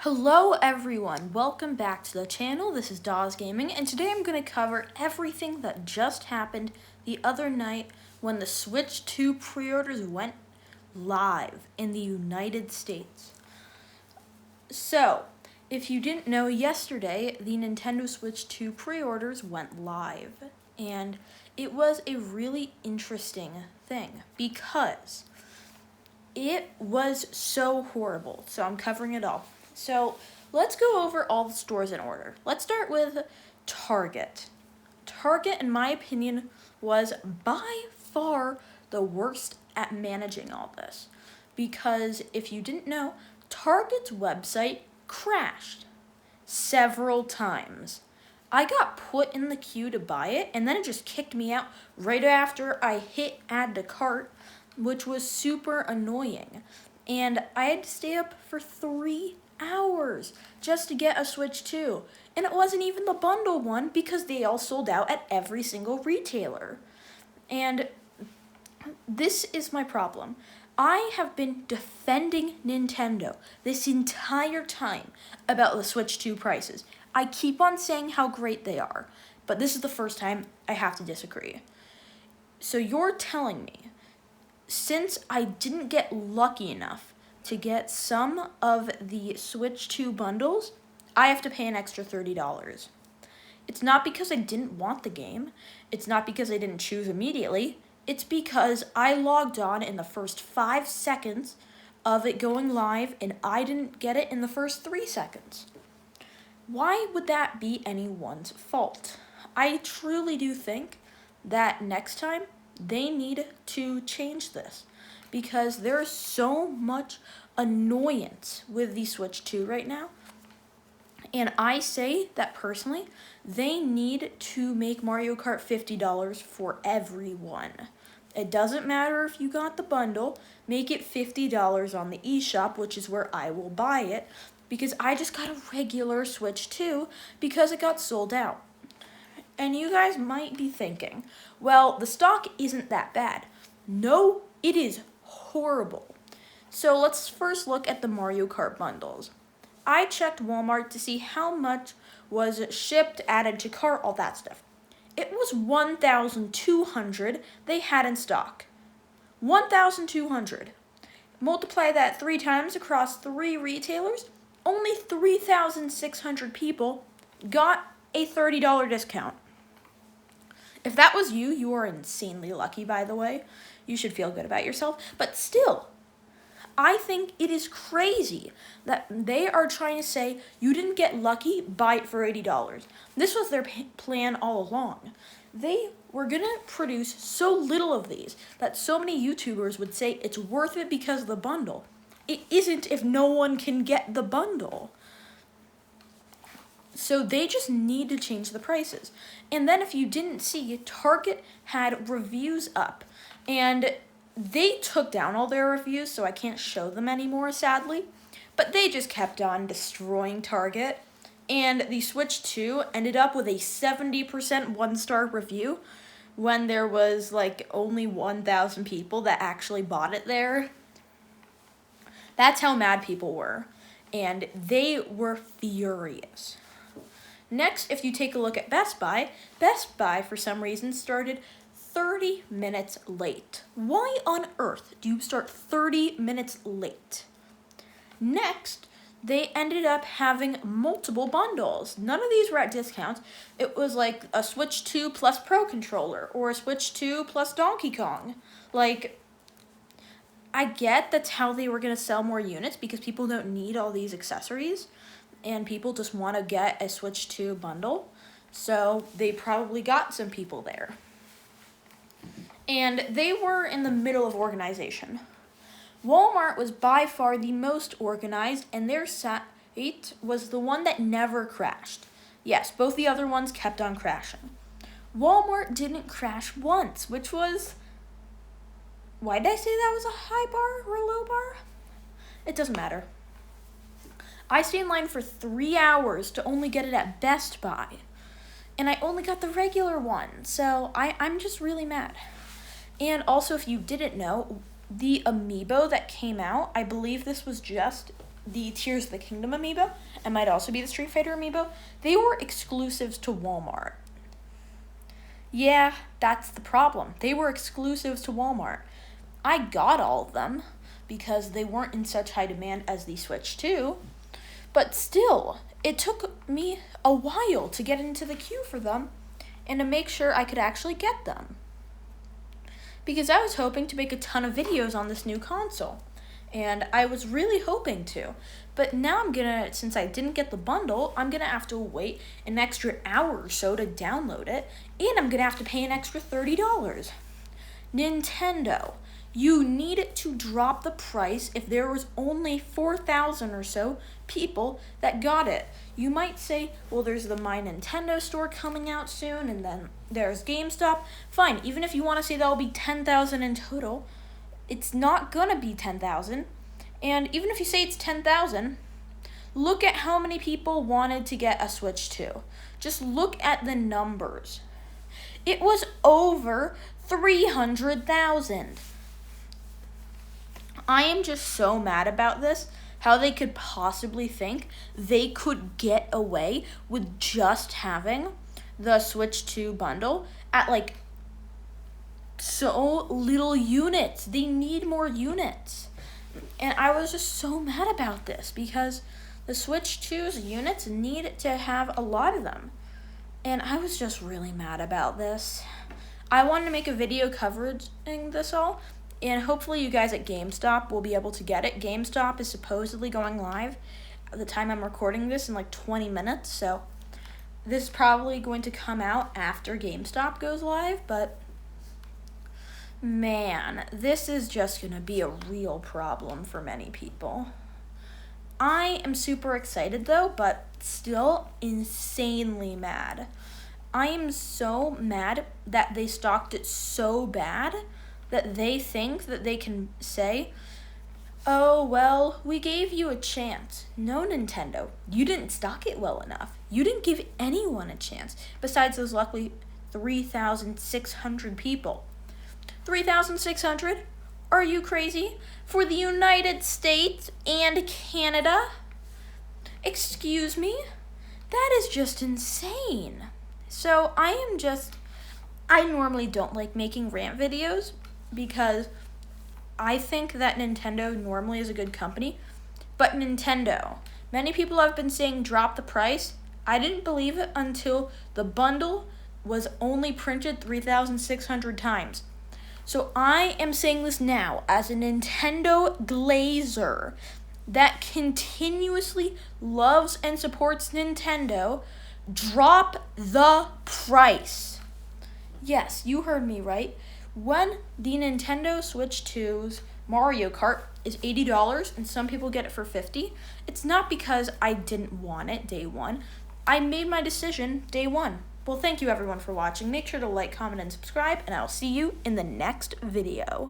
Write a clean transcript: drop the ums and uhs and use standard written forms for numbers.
Hello everyone, welcome back to the channel. This is Dawes Gaming, and today I'm going to cover everything that just happened the other night when the Switch 2 pre-orders went live in the United States. So, if you didn't know, yesterday the Nintendo Switch 2 pre-orders went live, and it was a really interesting thing because it was so horrible. So I'm covering it all. So let's go over all the stores in order. Let's start with Target. Target, in my opinion, was by far the worst at managing all this. Because if you didn't know, Target's website crashed several times. I got put in the queue to buy it, and then it just kicked me out right after I hit add to cart, which was super annoying. And I had to stay up for 3 hours just to get a Switch 2. And it wasn't even the bundle one because they all sold out at every single retailer. And this is my problem. I have been defending Nintendo this entire time about the Switch 2 prices. I keep on saying how great they are, but this is the first time I have to disagree. So you're telling me, since I didn't get lucky enough to get some of the Switch 2 bundles, I have to pay an extra $30. It's not because I didn't want the game. It's not because I didn't choose immediately. It's because I logged on in the first 5 seconds of it going live, and I didn't get it in the first 3 seconds. Why would that be anyone's fault? I truly do think that next time they need to change this because there's so much annoyance with the Switch 2 right now. And I say that personally, they need to make Mario Kart $50 for everyone. It doesn't matter if you got the bundle, make it $50 on the eShop, which is where I will buy it, because I just got a regular Switch 2 because it got sold out. And you guys might be thinking, well, the stock isn't that bad. No, it is horrible. So let's first look at the Mario Kart bundles. I checked Walmart to see how much was shipped, added to cart, all that stuff. It was 1,200 they had in stock. 1,200. Multiply that 3 times across 3 retailers, only 3,600 people got a $30 discount. If that was you, you are insanely lucky, by the way. You should feel good about yourself. But still, I think it is crazy that they are trying to say you didn't get lucky, buy it for $80. This was their plan all along. They were going to produce so little of these that so many YouTubers would say it's worth it because of the bundle. It isn't if no one can get the bundle. So they just need to change the prices. And then if you didn't see, Target had reviews up. And they took down all their reviews, so I can't show them anymore, sadly. But they just kept on destroying Target. And the Switch 2 ended up with a 70% 1-star review when there was like only 1,000 people that actually bought it there. That's how mad people were. And they were furious. Next, if you take a look at Best Buy, for some reason, started 30 minutes late. Why on earth do you start 30 minutes late? Next, they ended up having multiple bundles. None of these were at discounts. It was like a Switch 2 plus Pro Controller or a Switch 2 plus Donkey Kong. Like, I get that's how they were going to sell more units because people don't need all these accessories. And people just want to get a Switch 2 bundle. So they probably got some people there. And they were in the middle of organization. Walmart was by far the most organized, and their site was the one that never crashed. Yes, both the other ones kept on crashing. Walmart didn't crash once, which was... Why did I say that was a high bar or a low bar? It doesn't matter. I stayed in line for 3 hours to only get it at Best Buy. And I only got the regular one, so I'm just really mad. And also, if you didn't know, the Amiibo that came out, I believe this was just the Tears of the Kingdom amiibo, and might also be the Street Fighter amiibo, they were exclusives to Walmart. Yeah, that's the problem. They were exclusives to Walmart. I got all of them because they weren't in such high demand as the Switch 2, but still, it took me a while to get into the queue for them and to make sure I could actually get them. Because I was hoping to make a ton of videos on this new console, and I was really hoping to. But now since I didn't get the bundle, I'm gonna have to wait an extra hour or so to download it, and I'm gonna have to pay an extra $30. Nintendo, you need to drop the price if there was only 4,000 or so people that got it. You might say, well, there's the My Nintendo store coming out soon, and then there's GameStop. Fine, even if you want to say that'll be 10,000 in total, it's not gonna be 10,000. And even if you say it's 10,000, look at how many people wanted to get a Switch 2. Just look at the numbers. It was over 300,000. I am just so mad about this, how they could possibly think they could get away with just having the Switch 2 bundle at like so little units. They need more units. And I was just so mad about this because the Switch 2's units need to have a lot of them. And I was just really mad about this. I wanted to make a video covering this all, and hopefully you guys at GameStop will be able to get it. GameStop is supposedly going live at the time I'm recording this in like 20 minutes, so this is probably going to come out after GameStop goes live, but man, this is just going to be a real problem for many people. I am super excited though, but still insanely mad. I am so mad that they stocked it so bad that they think that they can say, oh, well, we gave you a chance. No, Nintendo, you didn't stock it well enough. You didn't give anyone a chance, besides those luckily 3,600 people. 3,600? Are you crazy? For the United States and Canada? Excuse me? That is just insane. So I normally don't like making rant videos because I think that Nintendo normally is a good company, but Nintendo, many people have been saying drop the price. I didn't believe it until the bundle was only printed 3,600 times. So I am saying this now as a Nintendo glazer that continuously loves and supports Nintendo. Drop the price. Yes, you heard me right. When the Nintendo Switch 2's Mario Kart is $80 and some people get it for $50, it's not because I didn't want it day one. I made my decision day one. Well, thank you everyone for watching. Make sure to like, comment, and subscribe, and I'll see you in the next video.